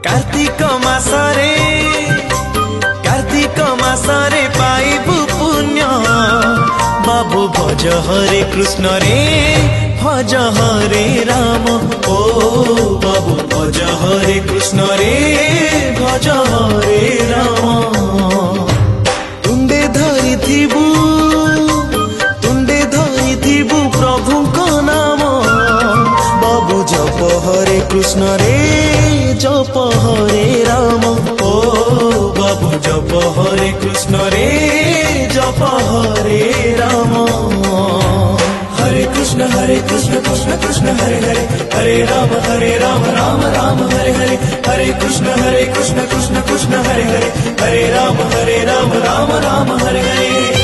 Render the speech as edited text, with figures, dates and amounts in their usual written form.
कार्तिक मासरे पाइबु पुण्य बाबू भज हरे कृष्ण रे भज हरे राम ओ बाबू भज हरे कृष्ण रे भज हरे राम तुंडे धरिथिबु प्रभु को नाम बाबू जप हरे कृष्ण रे जप हरे राम ओ बाबू जप हरे कृष्ण रे जप हरे राम हरे कृष्ण कृष्ण कृष्ण हरे हरे हरे राम राम राम हरे हरे हरे कृष्ण कृष्ण कृष्ण हरे हरे हरे राम राम राम हरे हरे।